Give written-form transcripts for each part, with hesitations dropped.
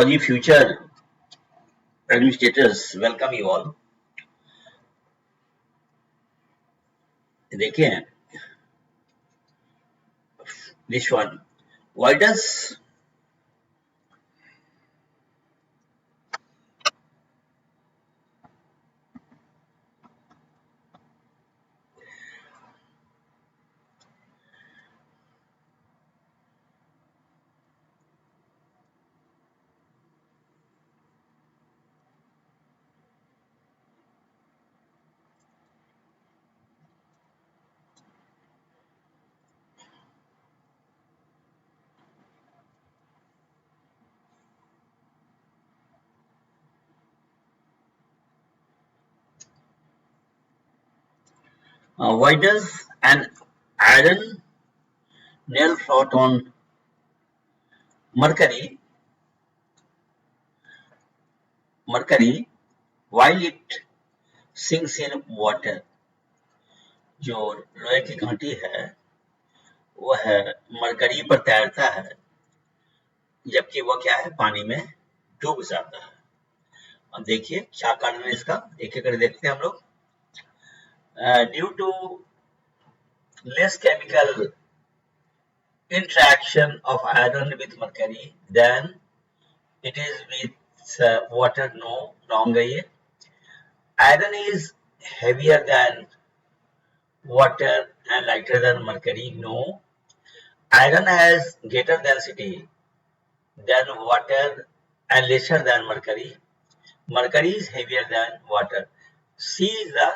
For the future administrators, welcome you all. देखिए this one. Why does an iron nail float on mercury while it sinks in water? जो लोहे की घाटी है वह mercury पर तैरता है जबकि वह क्या है पानी में डूब जाता है। अब देखिए क्या कारण है इसका, एक एक करके देखते हैं हम लोग। Due to less chemical interaction of iron with mercury than it is with water. No, wrong है ये। Iron is heavier than water and lighter than mercury. No, iron has greater density than water and lesser than mercury. Mercury is heavier than water. C is the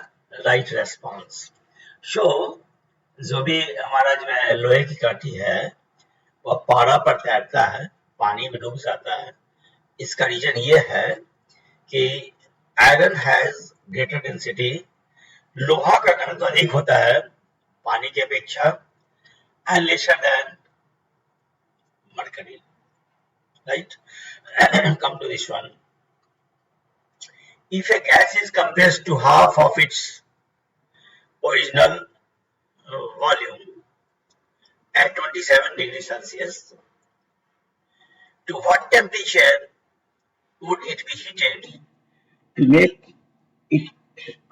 right response. So जो भी हमारा जो है लोहे की काठी है वह पारा पर तैरता है, पानी में डूब जाता है। इसका रीजन ये है कि आयरन हैज ग्रेटर डेंसिटी, लोहा का घनत्व अधिक होता है पानी की अपेक्षा, and lesser than mercury, right. Come to this one, if a gas is compressed to half of its original volume at 27 degrees Celsius, to what temperature would it be heated to make it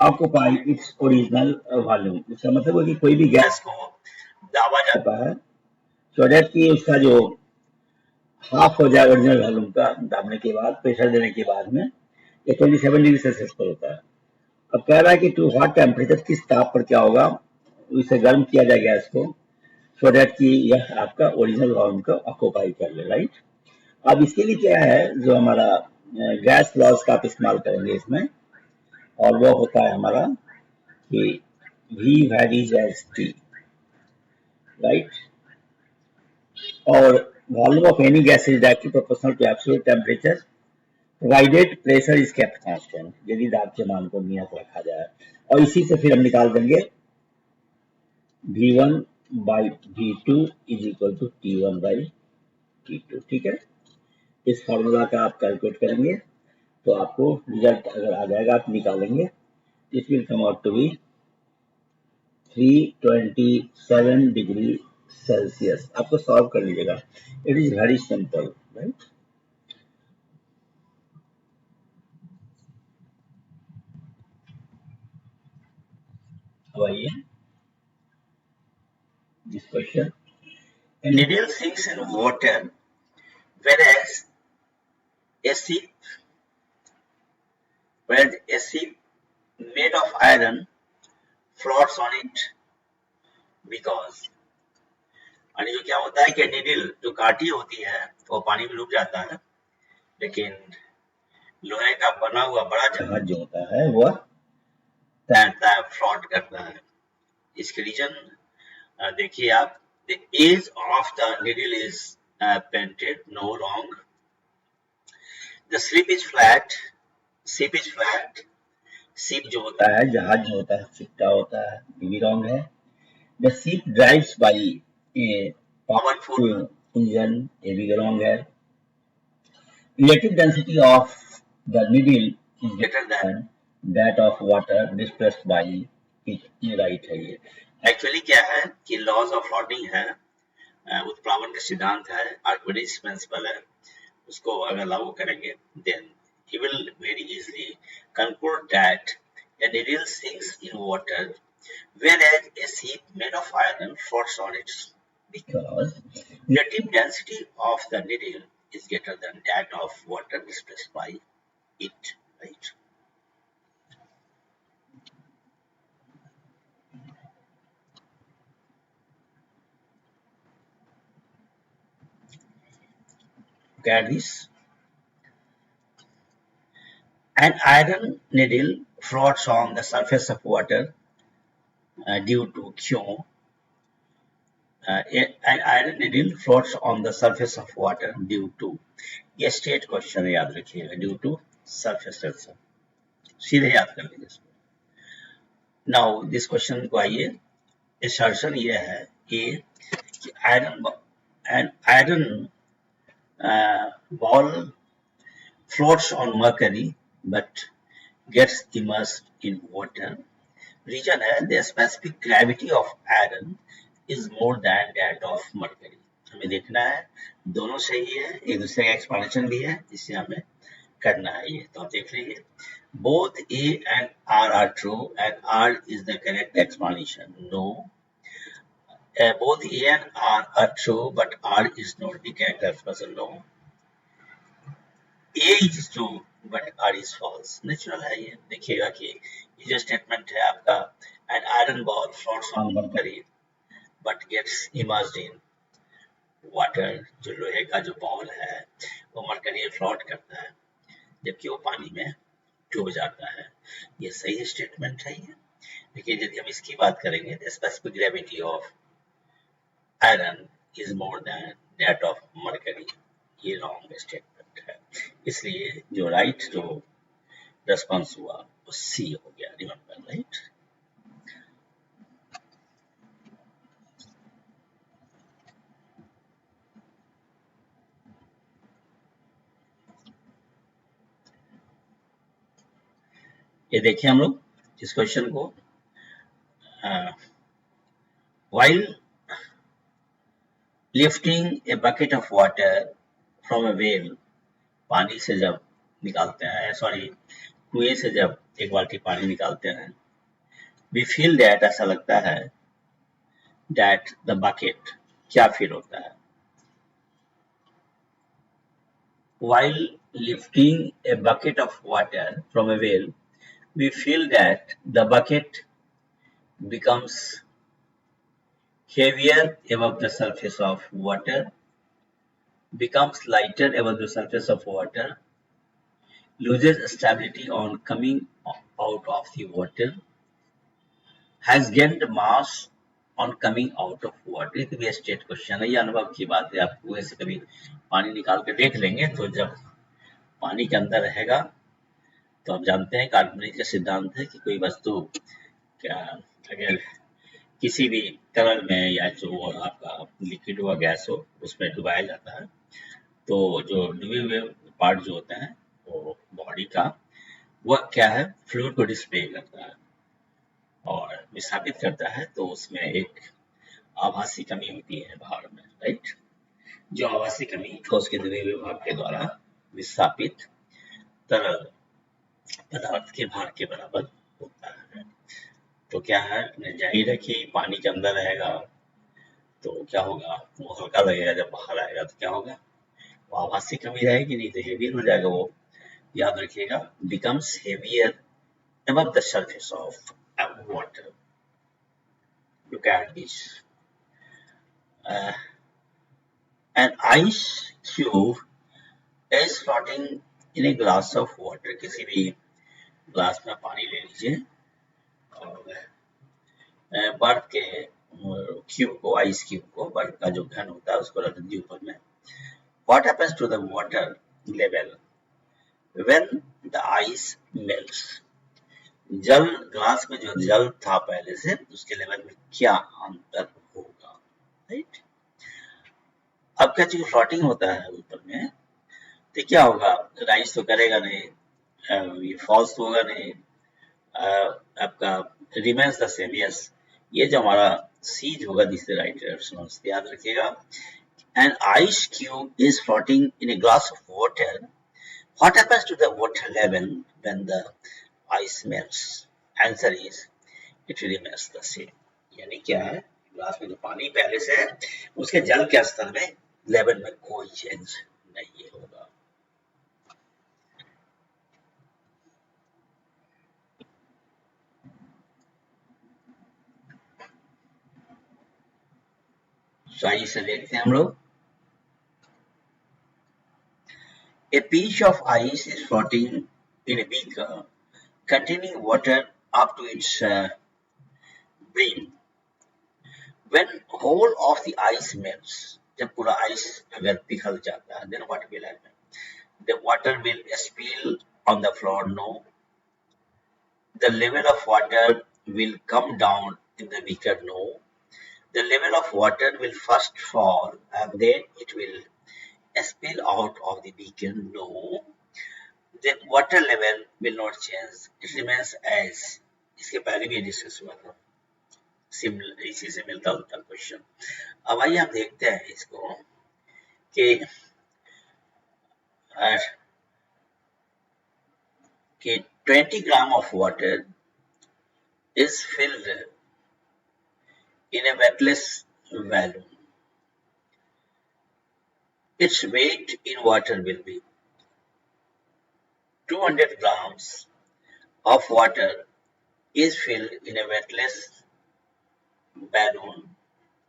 occupy its original volume? इसका मतलब है कि कोई भी gas को दाबा जाता है so that कि उसका जो हाफ हो जाए ओरिजिनल वॉल्यूम का, दाबने के बाद प्रेशर देने के बाद में ये 27 डिग्री सेल्सियस पर होता है। अब कह रहा है कि टू व्हाट टेम्परेचर, किस ताप पर क्या होगा, इसे गर्म किया जाए गैस को सो दैट कि यह आपका ओरिजिनल वॉल्यूम को ऑक्यूपाई कर ले, राइट। अब इसके लिए क्या है, जो हमारा गैस लॉज का आप इस्तेमाल करेंगे इसमें, और वो होता है हमारा कि V varies as T, right. और volume of any gas is directly proportional to absolute temperature provided pressure is kept constant, यदि दाब के मान को नियत रखा जाए। और इसी से फिर हम निकाल देंगे V1 by V2 is equal to T1 by T2, ठीक है। इस फॉर्मूला का आप कैलकुलेट करेंगे तो आपको रिजल्ट अगर आ जाएगा आप निकालेंगे, it will come out to be 327 degree Celsius. आपको सॉल्व कर लीजिएगा, it is very simple, right. अब आइए this question, a needle sinks in water whereas a ship made of iron floats on it because, यानी जो क्या होता है कि नीडल जो काठी होती है वो पानी में डूब जाता है, लेकिन लोहे का बना हुआ बड़ा जहाज जो होता है वह तैरता है, फ्लोट करता है। इसके रीजन देखिए आप, the edge of the needle is painted, no, wrong. The ship is flat, ship जो होता है, जहाज जो होता है चिपटा होता है, ये भी wrong है। The ship drives by a powerful engine, ये भी wrong है। Relative density of the needle is greater than that of water displaced by it, ये right है। ये एक्चुअली क्या है कि लॉज ऑफ फ्लोटिंग है, उत्प्लावन का सिद्धांत है, आर्किमिडीज प्रिंसिपल है। उसको अगर लागू करेंगे, then he will very easily conclude that a needle sinks in water, whereas a sheet made of iron floats on it, because relative density of the needle is greater than that of water displaced by it, right? Look at this. An iron needle floats on the surface of water due to Q. An iron needle floats on the surface of water due to, ये state question याद रखिएगा, due to surface tension, सीधे याद कर लीजिए इसको. Now this question को आइए, assertion ये है कि iron an iron ball floats on mercury but gets immersed in water. Reason है the specific gravity of iron is more than that of mercury. हमें देखना है, दोनों सही है, एक दूसरे का एक्सप्लेनेशन भी है, इससे हमें करना है ये. तो आप देख लीजिए, both A and R are true and R is the correct explanation. No, both A and R are true but R is not the correct explanation. No, A is true but R is false. Natural है ये. देखिएगा कि ये जो statement है आपका, an iron ball floats on mercury but gets immersed in water, जो लोहे का जो बॉल है वो मरकरी फ्लोट करता है जबकि वो पानी में डूब जाता है. ये सही स्टेटमेंट है ये. लेकिन यदि हम इसकी बात करेंगे, the specific gravity of iron is more than that of mercury, ये रॉन्ग स्टेटमेंट है. इसलिए जो राइट जो रेस्पॉन्स हुआ वो सी हो गया. Remember, right? ये देखिए हम लोग इस क्वेश्चन को, while lifting a bucket of water from a well, पानी से जब निकालते हैं, सॉरी कुएं से जब एक बाल्टी पानी निकालते हैं, we feel that, ऐसा लगता है, that the bucket, क्या फील होता है? While lifting a bucket of water from a well, we feel that the bucket becomes heavier above the surface of water, becomes lighter above the surface of water, loses stability on coming out of the water, has gained mass on coming out of water. ये भी state question है, ये अनुभव की बात है. आप कुएं से कभी पानी निकाल के देख लेंगे तो जब पानी के अंदर रहेगा तो आप जानते हैं कार्बोनिक का सिद्धांत है कि कोई वस्तु क्या अगर किसी भी तरल में या जो आपका लिक्विड हुआ गैस हो उसमें डुबाया जाता है तो जो डूबे हुए पार्ट जो होते हैं वो बॉडी का, वह क्या है, फ्लूइड को डिस्प्ले करता है और विस्थापित करता है. तो उसमें एक आभासी कमी होती है भार में, राइट? जो आभासी कमी ठोस के डूबे हुए भाग के द्वारा विस्थापित तरल पदार्थ के भार के बराबर होता है. तो क्या है, जाहिर है कि पानी के अंदर रहेगा तो क्या होगा, वो हल्का लगेगा, जब बाहर आएगा तो क्या होगा, वो आभासी कमी रहेगी, नहीं तो हेवी हो जाएगा. वो याद रखिएगा, becomes heavier above the surface of water. Look at this. An ice cube is floating in a glass of water. किसी भी ग्लास में पानी ले लीजिए और बर्फ के क्यूब को, आइस क्यूब को, बर्फ का जो घन होता है उसको रख दीजिए ऊपर में. What happens to the water level when the ice melts? जल, ग्लास में जो जल था पहले से उसके लेवल में क्या अंतर होगा, राइट? अब क्या चीज फ्लोटिंग होता है ऊपर में तो क्या होगा, राइज तो करेगा नहीं, ये फॉल्स तो होगा नहीं, आपका रिमेन्स द सेम. यस, ये जो हमारा सी होगा दिस राइट डायरेक्शन, याद रखिएगा an ice cube is floating in a glass of water, what happens to the water level when the ice melts? Answer is it remains the same. यानी क्या है, glass में जो पानी पहले से है उसके जल के स्तर में लेवल में कोई चेंज नहीं होगा. आइए से देखते हैं हम लोग. A piece of ice is floating in a beaker containing water up to its brim. When whole of the ice melts, जब पूरा ice अगर पिघल जाता है, then what will happen? The water will spill on the floor. No. The level of water will come down in the beaker. No. The level of water will first fall and then it will spill out of the beaker. No. The water level will not change. It remains as. इसके पहले भी discuss हुआ था. इसी से मिलता जुलता question. अब आइए हम देखते हैं इसको कि 20 gram of water is filled in a weightless balloon. Its weight in water will be 200 grams of water is filled in a weightless balloon.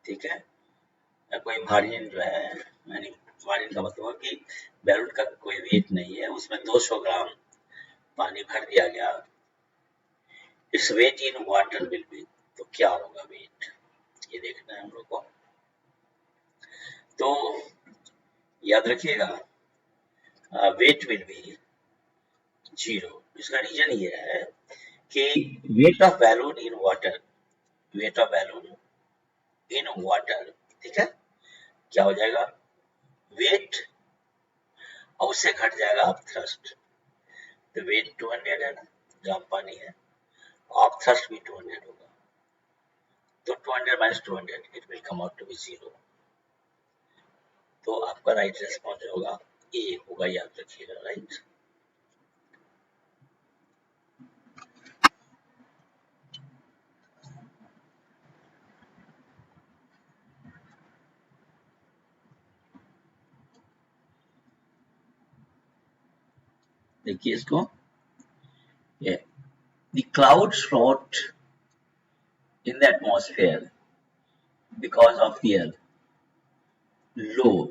ठीक है, कोई भारी जो है, यानी भारी का मतलब कि बैलून का कोई वेट नहीं है, उसमें 200 ग्राम पानी भर दिया गया. Its weight in water will be, तो क्या होगा वेट, ये देखना है हम लोग को. तो याद रखिएगा वेट विल बी 0. इसका रीजन ये है कि weight of balloon in water, weight of balloon in water, ठीक है, क्या हो जाएगा वेट और उससे घट जाएगा आप थ्रस्ट. तो वेट 200 है ना, ग्राम पानी है, आप थ्रस्ट भी 200 होगा, तो 200 minus 200 it will come out to be 0. तो आपका राइट रेस्पॉन्स होगा ए होगा, याद रखिएगा. राइट, देखिए इसको. The clouds float in the atmosphere because of their low,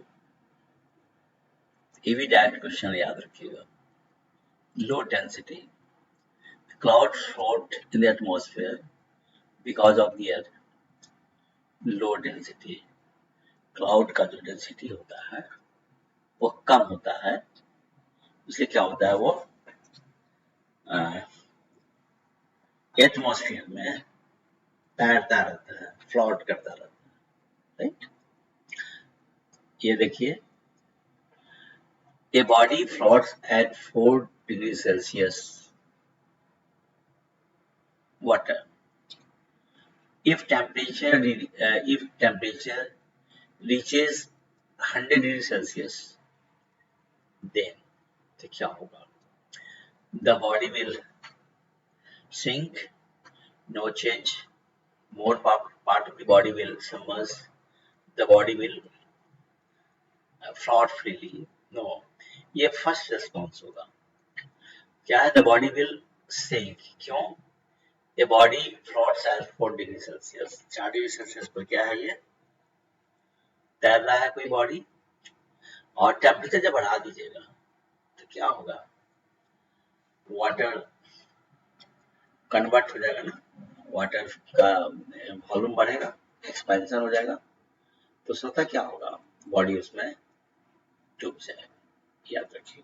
ये भी डायरेक्ट क्वेश्चन याद रखिएगा. Low density. Clouds float in the atmosphere because of their low density. Cloud का जो डेंसिटी होता है वो कम होता है, इसलिए क्या होता है, वो एटमॉस्फेयर में तैरता रहता है, फ्लोट करता रहता है. राइट, ये देखिए, a body floats at 4 degree Celsius water. if temperature reaches 100 degree Celsius, then तो क्या होगा, the body will sink, no change, more part of the body will submerge, the body will float freely. No, ये first response होगा. क्या है, the body will sink. क्यों, a body floats at 4 degree Celsius, 4 degree Celsius पर क्या है, ये तैर रहा है कोई बॉडी, और टेम्परेचर जब बढ़ा दीजिएगा तो क्या होगा, वाटर कन्वर्ट हो जाएगा ना, वाटर का वॉल्यूम बढ़ेगा, एक्सपेंशन हो जाएगा, तो स्वतः क्या होगा, बॉडी उसमें डूब जाएगा. याद रखिए.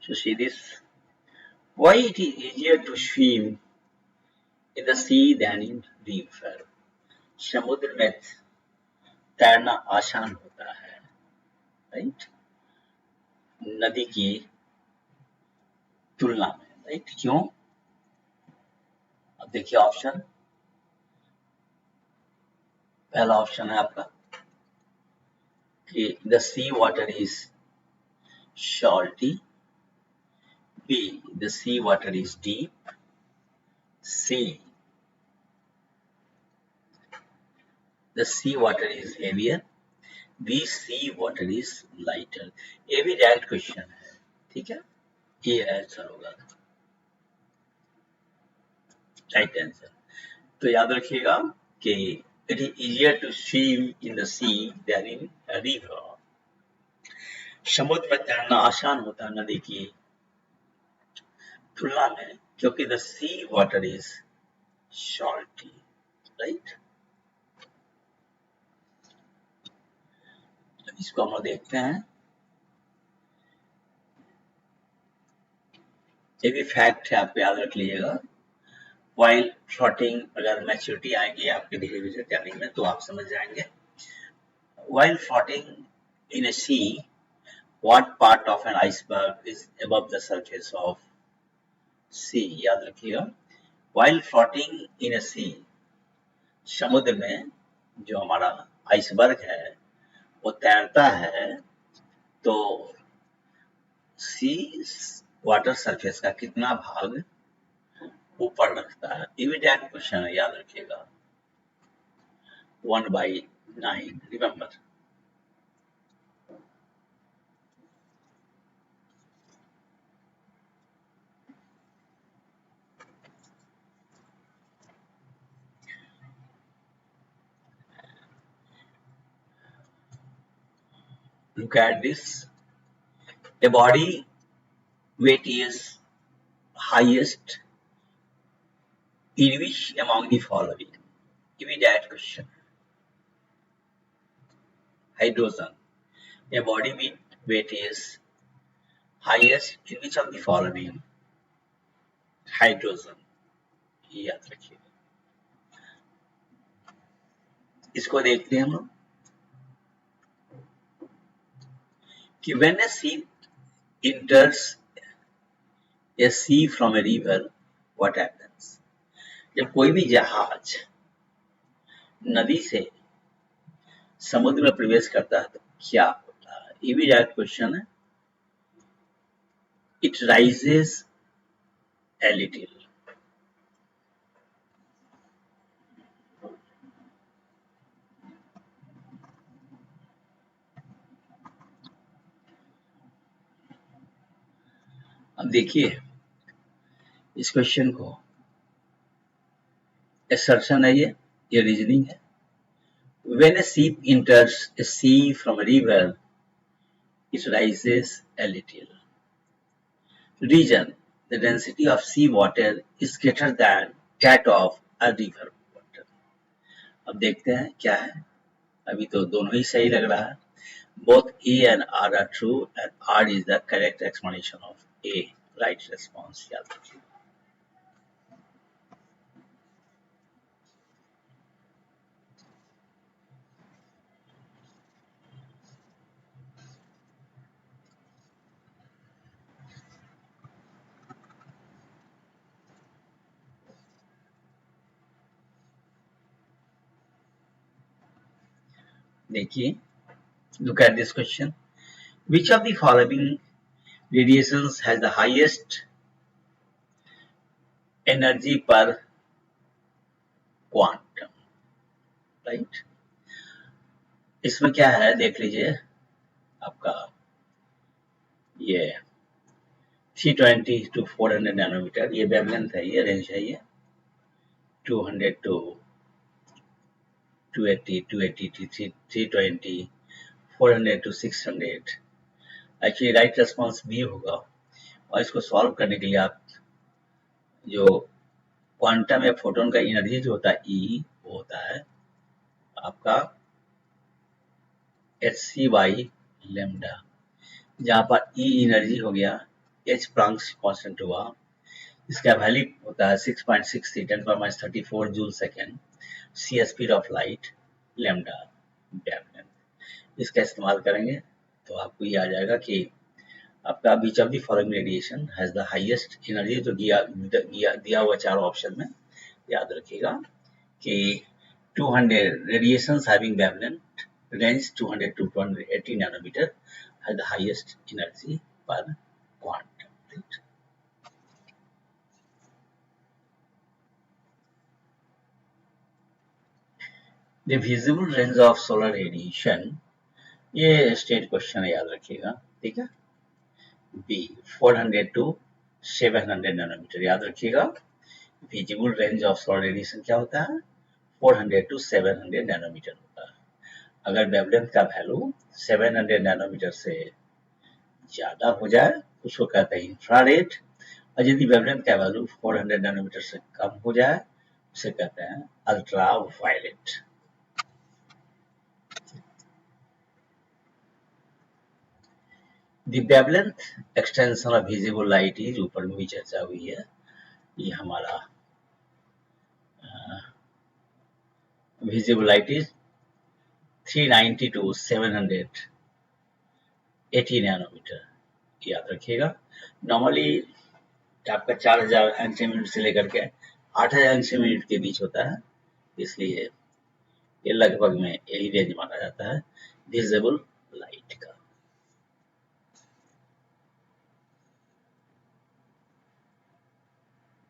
So see this, why it is easier to swim in the sea than in river. समुद्र में तैरना आसान होता है, राइट, नदी की तुलना में. राइट। क्यों? अब देखिए ऑप्शन, पहला ऑप्शन है आपका कि the sea water is salty, B, the sea water is deep, C, the sea water is heavier, B, sea water is lighter। ये भी डायरेक्ट क्वेश्चन है, ठीक है, ये आंसर होगा, राइट आंसर। तो याद रखिएगा कि it is easier to swim in the sea than in river. समुद्र में तैरना आसान होता है नदी की तुलना में, क्योंकि the sea water is salty, right. इसको हम देखते हैं, ये भी फैक्ट है, आप याद रख लीजिएगा। वाइल फ्लोटिंग, अगर मैच्योरिटी आएगी आपके धीरे धीरे तैरने में तो आप समझ जाएंगे। While floating in a sea, what part of an iceberg is above the surface of sea, याद रखिएगा। वाइल फ्लोटिंग इन ए सी, समुद्र में जो हमारा आइसबर्ग है वो तैरता है, तो सी वाटर सरफेस का कितना भाग ऊपर रखता है, इमीडिएट क्वेश्चन है, याद रखिएगा। 1/9, remember. Look at this. A body weight is highest in which among the following? Immediate question. Hydrogen. A body weight is highest in which of the following? Hydrogen. याद रखिए। इसको देखते हैं हम लोग कि when a ship enters a sea from a river, what happens? जब कोई भी जहाज नदी से समुद्र में प्रवेश करता है तो क्या होता है, ये भी डायरेक्ट क्वेश्चन है। इट राइजेस ए लिटिल, अब देखिए इस क्वेश्चन को, असर्शन है, ये रीजनिंग है। When a ship enters a sea from a river, it rises a little. Reason: the density of sea water is greater than that of a river water। अब देखते हैं क्या है, अभी तो दोनों ही सही लग रहा है। Both A and R are true and R is the correct explanation of A, right response, याद रखिए। देखिए, look at this question. Which of the following radiations has the highest energy per quantum, right? इसमें क्या है देख लीजिए, आपका ये 320 to 400 नैनोमीटर, ये वेवलेंथ है, ये रेंज है, ये 200 to 280, 280 to 320, 400 to 600। Actually right response भी होगा। और इसको सॉल्व करने के लिए आप जो क्वांटम या फोटोन का एनर्जी जो होता है ई, वो होता है आपका hc बाई लेमडा, जहां पर ई एनर्जी हो गया, एच प्लांक्स कांस्टेंट हुआ, इसका वैल्यू होता है 6.63 10⁻34 joule second, c speed of light, lambda wavelength. इसका इस्तेमाल करेंगे तो आपको ये आ जाएगा कि आपका विच of the following radiation has the highest energy, जो दिया हुआ चारों ऑप्शन में याद रखिएगा कि 200 radiations having wavelength range 200 to 280 nanometer has the highest energy per quantum. Right? The visible range of solar radiation, ये स्टेट क्वेश्चन है, याद रखिएगा, ठीक है। बी 400 to 700 नैनोमीटर, याद रखिएगा। Visible range of solar radiation क्या होता है? 400 to 700 नैनोमीटर होता है। अगर वेवलेंथ का वैल्यू 700 नैनोमीटर से ज्यादा हो जाए उसको कहते हैं इंफ्रारेड, और यदि वेवलेंथ का वैल्यू 400 नैनोमीटर से कम हो जाए उसे कहते हैं ultra violet. The wavelength extension of visible light is, ऊपर में भी चर्चा हुई है, ये हमारा visible light is 390 to 780 nanometre, याद रखिएगा। नॉर्मली आपका 4000 एंगस्ट्रॉम यूनिट से लेकर के 8000 एंगस्ट्रॉम यूनिट के बीच होता है, इसलिए ये लगभग में यही रेंज माना जाता है विजिबल लाइट का।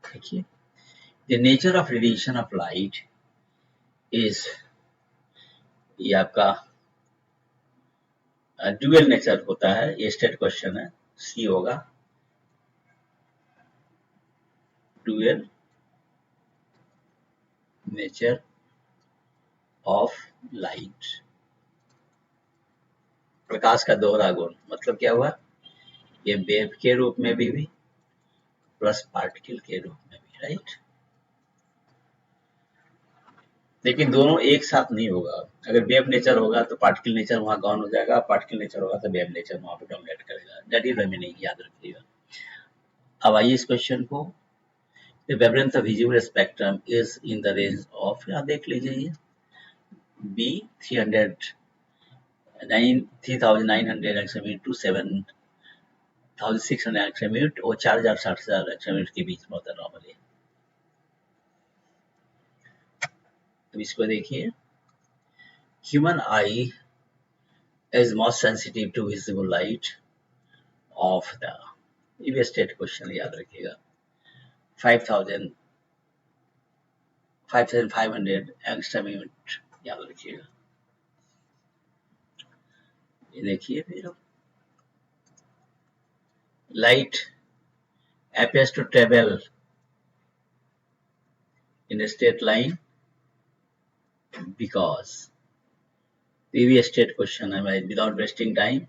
देखिए, the nature of radiation of light is, ये आपका ड्यूअल नेचर होता है, ये स्टेट क्वेश्चन है, सी होगा ड्यूअल नेचर ऑफ लाइट। प्रकाश का दोहरा गुण मतलब क्या हुआ? ये वेव के रूप में भी प्लस पार्टिकल के रूप में भी, राइट। लेकिन दोनों एक साथ नहीं होगा। अगर वेव नेचर होगा तो पार्टिकल नेचर वहां गॉन हो जाएगा, पार्टिकल नेचर होगा तो वेव नेचर वहां पे डोमिनेट करेगा। दैट इज द मीनिंग, याद रखिएगा। अब आइए इस क्वेश्चन को, the wavelength of visible spectrum is in the range of, यहाँ देख लीजिए, बी 3900 एंगस्ट्रॉम टू 7600 एंगस्ट्रॉम और 4000 एंगस्ट्रॉम के बीच में होता है नॉर्मली। तो इसको देखिए, human I is most sensitive to visible light of the, ये स्टेट क्वेश्चन याद रखिएगा, 5500 एंगस्ट्रॉम यूनिट, याद रखिएगा। ये देखिए फिर, light appears to travel in a straight line because, ये स्टेट क्वेश्चन है, without wasting time,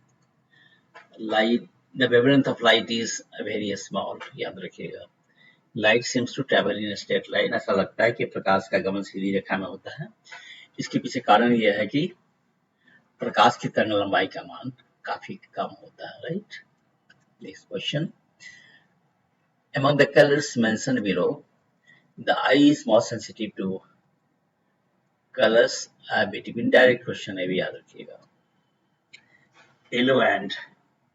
light, the wavelength of light is very small, याद रखिएगा। Light seems to travel in a straight line, ऐसा लगता है कि प्रकाश का गमन सीधी रेखा में होता है। इसके पीछे कारण यह है कि प्रकाश की तरंग लंबाई का मान काफी कम होता है, right. Next question, among the colors mentioned below, the eye is more sensitive to colors between, direct question है भी, याद रखिएगा। Yellow and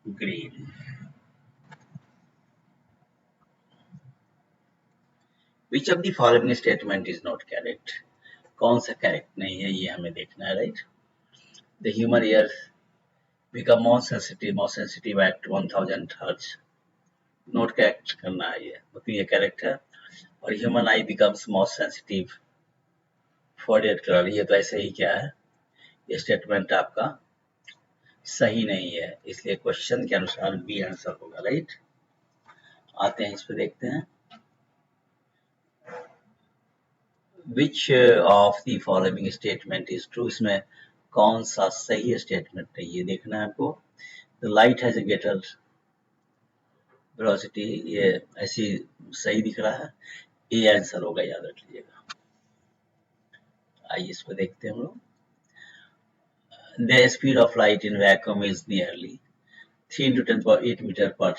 green, which of the following statement is not correct, कौन सा करेक्ट नहीं है ये हमें देखना है, right. The human ear become more sensitive at 1000 Hz, note correct करना है ये, मतलब ये करेक्ट है। और human I becomes more sensitive for red colour, ये तो ऐसे ही क्या है, ये स्टेटमेंट आपका सही नहीं है, इसलिए क्वेश्चन के अनुसार बी आंसर होगा, राइट। आते हैं इस पे, देखते हैं, विच of the following statement is true, इसमें कौन सा सही स्टेटमेंट है ये देखना है आपको। The light has a greater velocity, ये ऐसी सही दिख रहा है, ये आंसर होगा, याद रख लीजिएगा। आइए इसको देखते हैं हम लोग। The speed of light in vacuum is nearly 3 into 10 power 8 metre पर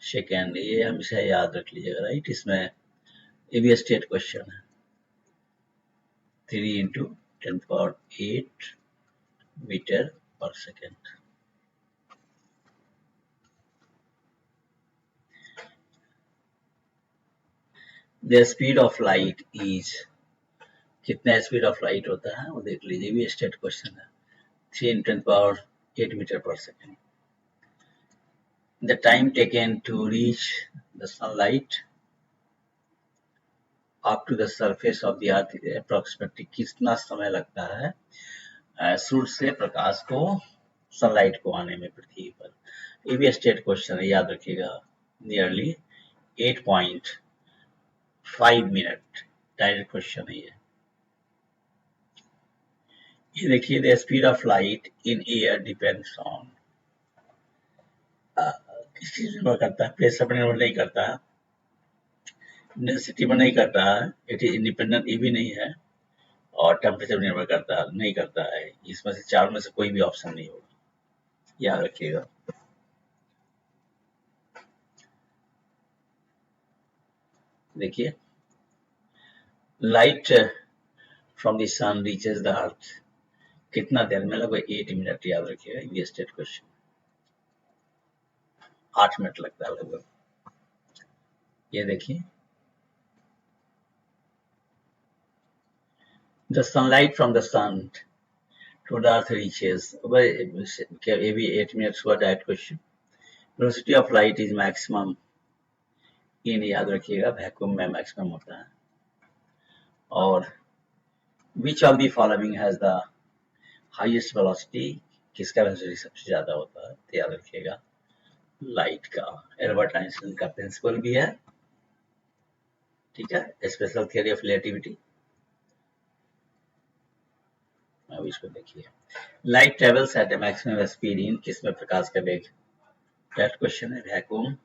सेकेंड, ये हमेशा याद रख लीजिएगा, राइट। इसमें ये भी स्टेट क्वेश्चन है, 3 into 10 power 8 मीटर पर सेकेंड। The speed of light is, कितना स्पीड ऑफ लाइट होता है वो देख लीजिए, भी स्टेट क्वेश्चन है। 3 × 10⁸ मीटर पर सेकेंड। The time taken to reach the sunlight up to the surface of the earth approximately, कितना समय लगता है सूर्य से प्रकाश को, सनलाइट को आने में पृथ्वी पर। ये भी स्टेट क्वेश्चन है, याद रखिएगा। नियरली 8.5 मिनट, डायरेक्ट क्वेश्चन है ये। ये देखिए, the speed of light in air depends on, किस चीज निर्भर करता है? प्रेशर पर निर्भर नहीं करता है, डेंसिटी पर नहीं करता है, इट इज इंडिपेंडेंट, ये भी नहीं है, और टेम्परेचर निर्भर करता है नहीं करता है। इसमें से चार में से कोई भी ऑप्शन नहीं होगा, याद रखिएगा। देखिए, light from the sun reaches the earth, कितना देर में? लगभग 8 मिनट, याद रखिएगा। ये स्टेट क्वेश्चन, 8 मिनट लगता है लगभग। ये देखिए, the sunlight from the sun to the earth reaches, ये भी 8 मिनट्स हुआ, direct question. Velocity of light is maximum in, याद रखिएगा, वैक्यूम में मैक्सिमम होता है। और which of the following has the highest velocity, किसका वेलोसिटी सबसे ज्यादा होता है? तो याद रखिएगा, लाइट का। एल्बर्ट आइंस्टाइन का प्रिंसिपल भी है, ठीक है, स्पेशल थियरी ऑफ रिलेटिविटी। अब इसको देखिए, light travels eight A maximum speed in, किसमें प्रकाश का वेग? दैट क्वेश्चन है, vacuum.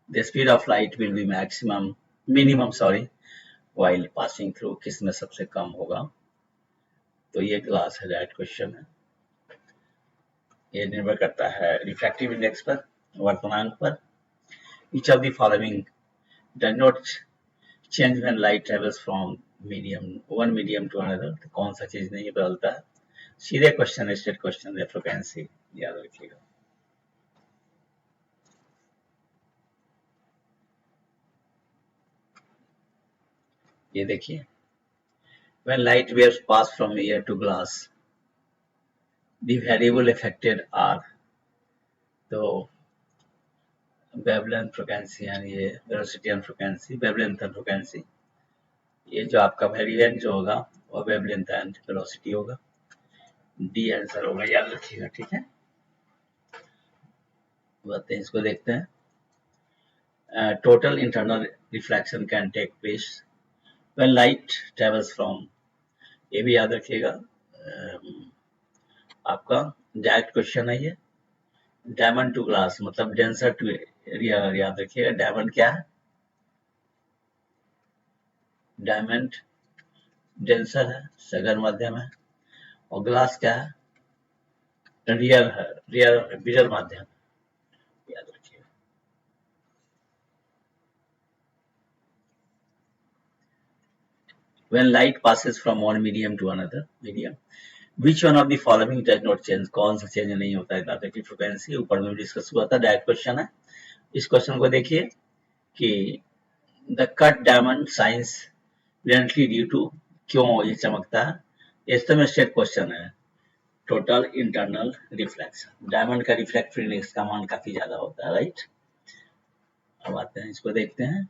The speed of light will be minimum while passing through, किसमें सबसे कम होगा? तो ये ग्लास है, दैट क्वेश्चन है। ये निर्भर करता है रिफ्रैक्टिव इंडेक्स पर, वर्तमांक पर। Each of the following does not change when light travels from one medium to another, तो कौन सा चीज नहीं बदलता है? सीधे क्वेश्चन, स्टेट क्वेश्चन है, फ्रीक्वेंसी, याद रखिएगा। ये देखिए, when light waves pass from air to glass, the variable affected are, तो वेवलेंथ फ्रीक्वेंसी, यानी ये velocity and frequency, wavelength and frequency. ये जो आपका वेरिएंट जो होगा वो वेवलेंथ एंड वेलोसिटी होगा। डी आंसर होगा, याद रखिएगा, ठीक है। बातें इसको देखते हैं। Total internal reflection can take place when light travels from, ये भी याद रखिएगा। आपका डायरेक्ट क्वेश्चन है ये। डायमंड टू ग्लास मतलब डेंसर टू एरिया, याद रखिएगा। डायमंड क्या है? डायमंड डेंसर है, सघन मध्यम है, और ग्लास क्या है? रियर है, विरल माध्यम, याद रखिएगा। When light passes from one medium to another medium, which one of the following does not change, कौन सा चेंज नहीं होता है? दाता की फ्रीक्वेंसी, ऊपर में डिस्कस हुआ था, डायरेक्ट क्वेश्चन है। इस क्वेश्चन को देखिए कि the cut diamond shines brilliantly due to, क्यों ये चमकता है? इस में स्टेट क्वेश्चन है। टोटल इंटरनल रिफ्लेक्शन, डायमंड का रिफ्लेक्टिव इंडेक्स का मान काफी ज्यादा होता है, राइट। अब आते हैं, इसको देखते हैं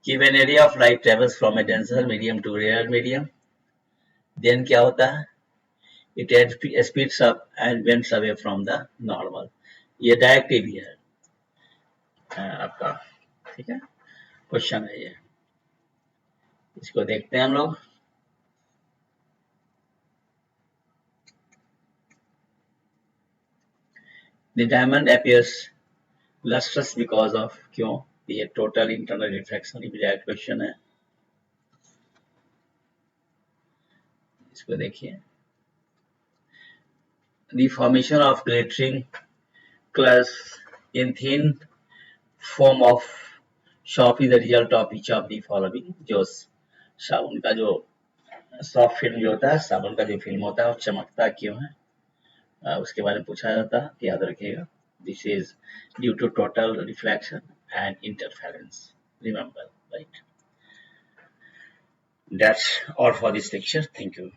कि when area of light travels from a denser medium to rarer medium, then क्या होता है? It speeds up and bends away from the normal. ये डायरेक्ट भी है आपका, ठीक है, क्वेश्चन है ये। इसको देखते हैं हम लोग। The diamond appears lustrous because of, क्यों? ये टोटल इंटरनल रिफ्लेक्शन, ये डायरेक्ट क्वेश्चन है। इसको देखिए, the formation of glittering colors in thin form of soap is the result of each of the following, जो साबुन का जो सॉफ्ट फिल्म जो होता है, साबुन का जो फिल्म होता है वो चमकता क्यों है? उसके बारे में पूछा जाता है, याद रखिएगा। This is due to total reflection and interference. Remember, right? That's all for this lecture. Thank you.